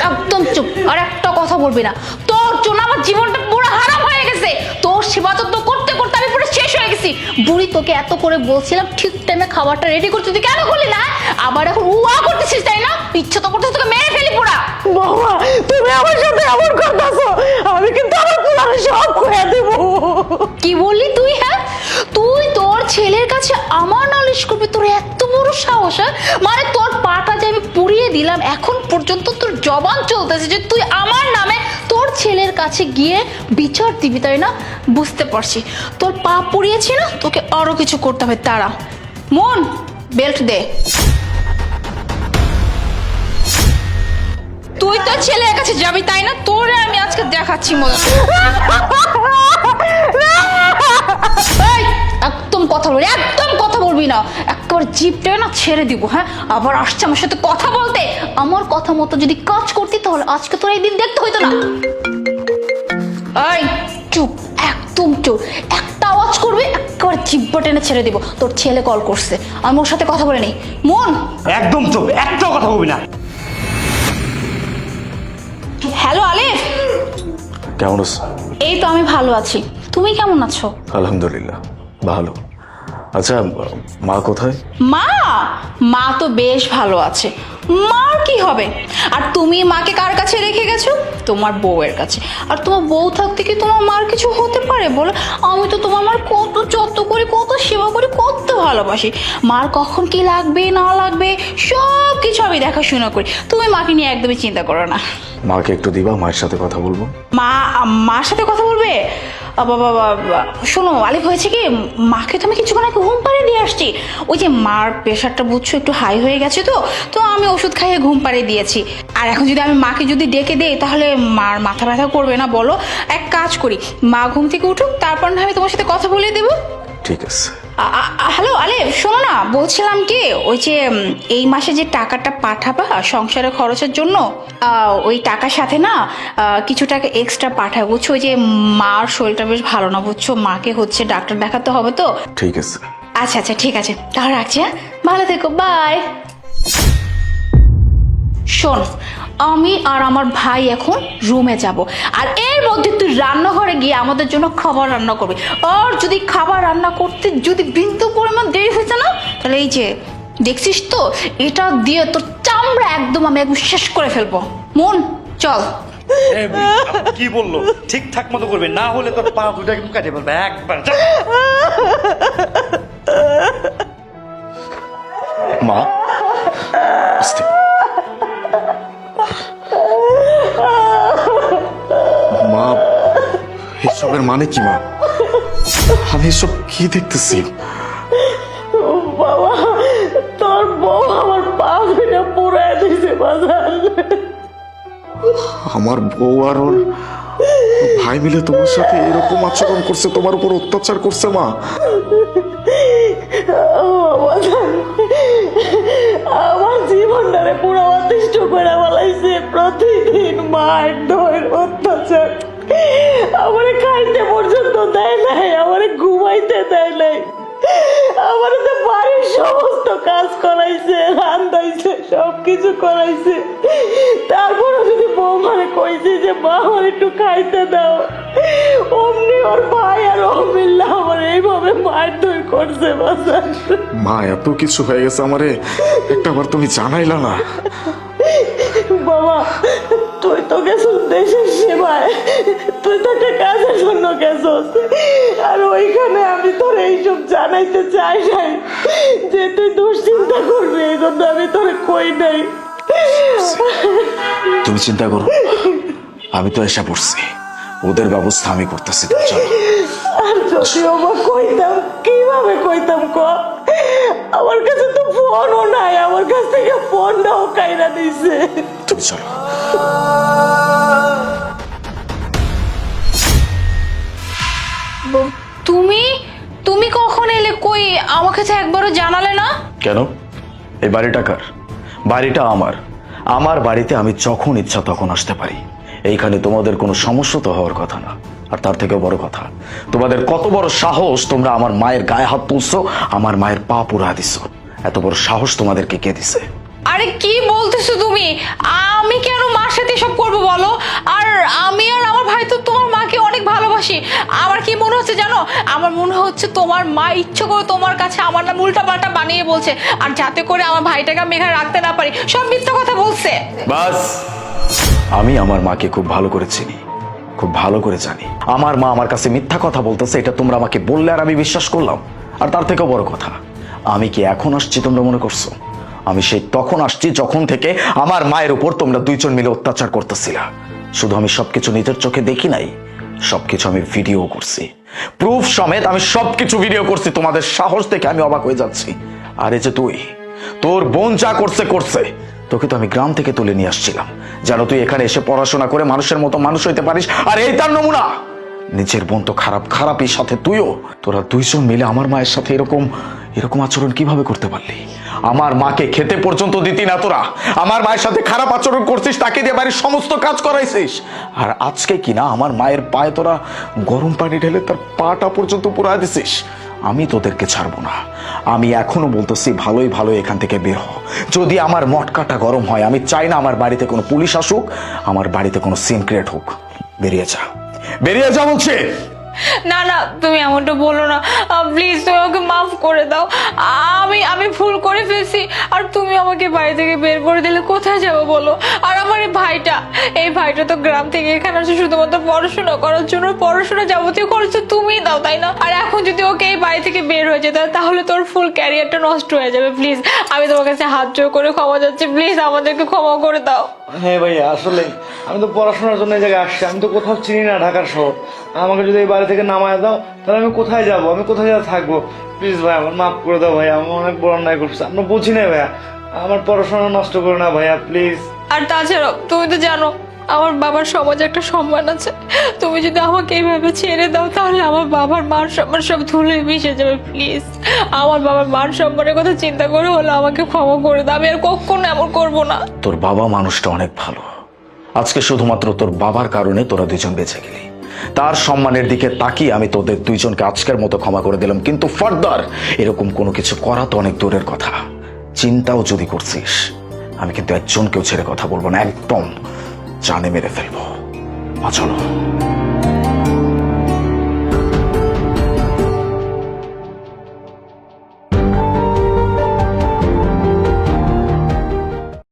একদম চুপ, আর একটা কথা বলবি না। তোর জন্য আমার জীবনটা পুরো হারাম হয়ে গেছে। তোর সেবা যত্ন করতে করতে আমি পুরো শেষ হয়ে গেছি। বুড়ি তোকে এত করে বলছিলাম ঠিক টাইমে খাবারটা রেডি করতে, তুই কেন করলি না? আবার এখন উয়া করতেছিস তাই না? ইচ্ছা তো করতেছিস তোকে মেরে ফেলি পুরা। বাবা তুমি আমার সাথে এমন করতেছো, আমি কিন্তু আমার পুরানো সব খুঁয়ে দেবো। কি বললি তুই? হ্যাঁ, তুই তোর ছেলের কাছে আমার নালিশ করবি? তোর এত বড় সাহস? হ্যাঁ, মানে তোর পাটা যে আমি পুড়িয়ে দিলাম, এখন পর্যন্ত তোর জবান চলতেছে যে তুই আমার নামে তোর ছেলের কাছে গিয়ে বিচার দিবি তাই না? বুঝতে পারছি, তোর পা পুড়িয়েছি না, তোকে আরো কিছু করতে হবে। তারা মন, বেল্ট দে। তুই তোর ছেলের কাছে যাবি তাই না? তোরে আমি আজকে দেখাচ্ছি মজা। এই, একদম কথা বলবি, একদম কথা বলবি না। একবার জিপটা না ছেড়ে দিব। হ্যাঁ, আবার আসছে আমার সাথে কথা বলতে। আমার কথা মতো যদি কাজ করতি তাহলে আজকে তোর এই দিন দেখতে হইতো না। এই চুপ, একদম চুপ। একটা আওয়াজ করবি, একবার জিব্বা টেনে ছেড়ে দিব। তোর ছেলে কল করছে, আমি ওর সাথে কথা বলে নেই। মন, একদম চুপ, একটাও কথা বলবি না। হ্যালো আলিফ। কেমন আছো? এই তো আমি ভালো আছি, তুমি কেমন আছো? আলহামদুলিল্লাহ ভালো। আচ্ছা, মা কোথায়? মা মা তো বেশ ভালো আছে। মার কি হবে? আর তুমি মাকে কার কাছে রেখে গেছো? তোমার বউয়ের কাছে। আর তোমার বউ থাকতে কি তোমার মার কিছু হতে পারে বলো? আমি তো তোমার মার কত যত্ন করি, কত সেবা করি, কত ভালোবাসি। মার কখন কি লাগবে না লাগবে সব কিছু আমি দেখাশোনা করি। তুমি মাকে নিয়ে একদমই চিন্তা করো না। মাকে একটু দিবা, মায়ের সাথে কথা বলবো। মার সাথে কথা বলবে? বাবা, শোনো আলিফ, হয়েছে কি, মাকে তো আমি কিছুক্ষণ আগে ঘুম পাড়িয়ে দিয়ে আসছি। ওই যে মার প্রেশারটা বুঝছো একটু হাই হয়ে গেছে, তো আমি ওষুধ খাইয়ে ঘুম পাড়িয়ে দিয়েছি। আর এখন যদি আমি মাকে যদি ডেকে দেই তাহলে মার মাথা ব্যথা করবে না বলো? এক কাজ করি, মা ঘুম থেকে উঠুক, তারপর না আমি তোমার সাথে কথা বলে দেবো। ঠিক আছে। হ্যালো আলিফ, শোনো না, বলছিলাম কি, ওই যে এই মাসে যে টাকাটা পাঠাবা সংসারে খরচের জন্য, ওই টাকার সাথে না কিছু টাকা এক্সট্রা পাঠাবো, বুঝছো? ওই যে মার শরীরটা বেশ ভালো না, বুঝছো? মাকে হচ্ছে ডাক্তার দেখাতে হবে তো। ঠিক আছে। আচ্ছা ঠিক আছে, তাহলে রাখছি। হ্যাঁ, ভালো থেকো, বাই। শোন, আমি আর আমার ভাই এখন রুমে যাব, আর এর মধ্যে তুই রান্নাঘরে গিয়ে আমাদের জন্য খাবার রান্না করবি। আর যদি খাবার রান্না করতে যদি বিন্দু পরিমাণ দেরি হয়েছে না, তাহলে এই যে দেখছিস তো, এটা দিয়ে তোর চামড়া একদম আমি একদম শেষ করে ফেলবো। মন, চল। কি বললো? ঠিকঠাক মতো করবে, না হলে তোর পা দুটা কিন্তু কাটে বলবে একবার। মা আস্তে। মা, এসবের মানে কি মা? আমি এসব কি দেখতেছি? বাবা তোর বউ আমার পা দুইটা পুরাই দিয়েছে বাজার। আমার বউ আর ওর ভাই মিলে তোমার সাথে এরকম আচরণ করছে, তোমার উপর অত্যাচার করছে মা। আমার জীবনটারে পুরো অতিষ্ঠ করে বলাইছে। প্রতিদিন মারধর অত্যাচার, আমারে খাইতে পর্যন্ত দেয় নাই, আমারে ঘুমাইতে দেয় নাই, আমার তো বাড়ির সমস্ত কাজ করাইছে, রান্দাইছে, সবকিছু করাইছে। তারপরে যদি বৌমারে কইছে যে মা আমার একটু খাইতে দাও, অমনি ওর ভাই আর ও মিল্লা আমার এইভাবে মারধর করছে বাজার। মা, এত কিছু হয়ে গেছে আমারে একটাবার তুমি জানাইলা না। বাবা তুই তো গেছিস দেশের সেবায়, তুই তো একটা কাজের জন্য গেছিস, আর ওইখানে আমি তোর এইসব জানাইতে চাই নাই যে তুই দুশ্চিন্তা করবি, এই জন্য আমি তোর কই নাই। তুমি চিন্তা করো, আমি তো এসে পড়ছি, ওদের ব্যবস্থা আমি করতেছি। চলো। আর যদিও বা কইতাম, কিভাবে কইতাম ক? আমার কাছে তো ফোনও নাই, আমার কাছ থেকে ফোনটাও কাইরা দিছে। তুমি চলো। তুমি কখন এলে? কই, আমাকে তো একবারও জানালে না। কেন? এই বাড়িটা কার? বাড়িটা আমার। আমার বাড়িতে আমি যখন ইচ্ছা তখন আসতে পারি। এইখানে তোমাদের কোনো সমস্যা তো হওয়ার কথা না। আর তার থেকেও বড় কথা, তোমাদের কত বড় সাহস তোমরা আমার মায়ের গায়ে হাত তুলছো, আমার মায়ের পা পুরা দিছো। এত বড় সাহস তোমাদেরকে কে দিছে? আরে কি বলতেছো তুমি? আমি কেন মার সাথে সব করবো বলো? আর আমি আর আমার ভাই তো তোমার মাকে অনেক ভালোবাসি। আমার কি মনে হচ্ছে জানো, আমার মনে হচ্ছে তোমার মা ইচ্ছে করে তোমার কাছে আমার নাম উল্টা পাল্টা বানিয়ে বলছে, আর যাতে করে আমার ভাইটাকে আমি এখানে রাখতে না পারি, সব মিথ্যা কথা বলছে। বাস, আমি আমার মাকে খুব ভালো করে চিনি, খুব ভালো করে জানি। আমার মা আমার কাছে মিথ্যা কথা বলতেছে, এটা তোমরা আমাকে বললে আর আমি বিশ্বাস করলাম। আর তার থেকেও বড় কথা, আমি কি এখন আসছি তোমরা মনে করছো? আমি সেই তখন আসছি যখন থেকে আমার মায়ের উপর তোমরা দুইজন মিলে অত্যাচার করতেছিলা। শুধু আমি সবকিছু নিজের চোখে দেখি নাই, সবকিছু আমি ভিডিও করছি, প্রুফ সমেত আমি সবকিছু ভিডিও করছি। তোমাদের সাহস দেখে আমি অবাক হয়ে যাচ্ছি। আর এই যে তুই, তোর বোন যা করছে করছে, তোকে তো আমি গ্রাম থেকে তুলে নিয়ে আসছিলাম যেন তুই এখানে এসে পড়াশোনা করে মানুষের মতো মানুষ হইতে পারিস। আর এই তার নমুনা। নিজের বোন তো খারাপ, খারাপই সাথে তুইও। তোরা দুইজন মিলে আমার মায়ের সাথে এরকম এরকম আচরণ কিভাবে করতে পারলি? আমার মাকে খেতে পর্যন্ত দিতি না তোরা। আমার মায়ের সাথে খারাপ আচরণ করছিস, তাকে দিয়ে বাড়ির সমস্ত কাজ করাইছিস। আর আজকে কিনা আমার মায়ের পায়ে তোরা গরম পানি ঢেলে তার পাটা পর্যন্ত পুরা দিছিস। আমি তোদেরকে ছাড়বো না। আমি এখনো বলতেছি, ভালোই ভালো এখান থেকে বের হ। যদি আমার মটকাটা গরম হয়, আমি চাই না আমার বাড়িতে কোনো পুলিশ আসুক, আমার বাড়িতে কোনো সিন ক্রিয়েট হোক। বেরিয়ে যা, বেরিয়ে যা বলছে। না না, তুমি এমনটা বলো না প্লিজ, তুমি আমাকে মাফ করে দাও। আমি ভুল করে ফেলছি, আর তুমি আমাকে বাড়ি থেকে বের করে দিলে কোথায় যাবো বলো? আর আমার এই ভাইটা তো গ্রাম থেকে এখানে আসছে শুধুমাত্র পড়াশোনা করার জন্য। পড়াশোনা যাবতীয় খরচ তুমিই দাও, তাই না? আর এখন যদি ওকে এই বাড়ি থেকে বের হয়ে যেত, তাহলে তোর ফুল ক্যারিয়ারটা নষ্ট হয়ে যাবে। প্লিজ, আমি তোমার কাছে হাত জোর করে ক্ষমা চাচ্ছি, প্লিজ আমাদেরকে ক্ষমা করে দাও। হ্যাঁ ভাইয়া, আসলে আমি তো পড়াশোনার জন্য এই জায়গায় আসছি, আমি তো কোথাও চিনি না ঢাকার শহর। আমাকে যদি এই বাড়ি থেকে নামায় দাও, তাহলে আমি কোথায় যাব, আমি কোথায় থাকবো? প্লিজ ভাই, আমার মাফ করে দাও ভাইয়া, আমি অনেক বড় অন্যায় করছি, আমরা বুঝি না ভাইয়া, আমার পড়াশোনা নষ্ট করো না ভাইয়া প্লিজ। আর তাছাড়াও তুমি তো জানো আমার বাবার সমাজে একটা সম্মান আছে। তুমি যদি আমাকে এইভাবে ছেড়ে দাও, তাহলে আমার বাবার মান সম্মান সব ধুলে মিশে যাবে। প্লিজ, আমার বাবার মান সম্মানের কথা চিন্তা করে হলো আমাকে ক্ষমা করে দাও। আমি আর কখনো এমন করবো না। তোর বাবা মানুষটা অনেক ভালো। আজকে শুধুমাত্র তোর বাবার কারণে তোরা দুইজন বেঁচে গেলি। তার সম্মানের দিকে তাকিয়ে আমি তোদের দুইজনকে আজকের মতো ক্ষমা করে দিলাম, কিন্তু ফার্দার এরকম কোনো কিছু করা তো অনেক দূরের কথা। চিন্তাও যদি করছিস, আমি কিন্তু একজনকেও ছেড়ে কথা বলবো না, একদম জানে মেরে ফেলবো। চলো।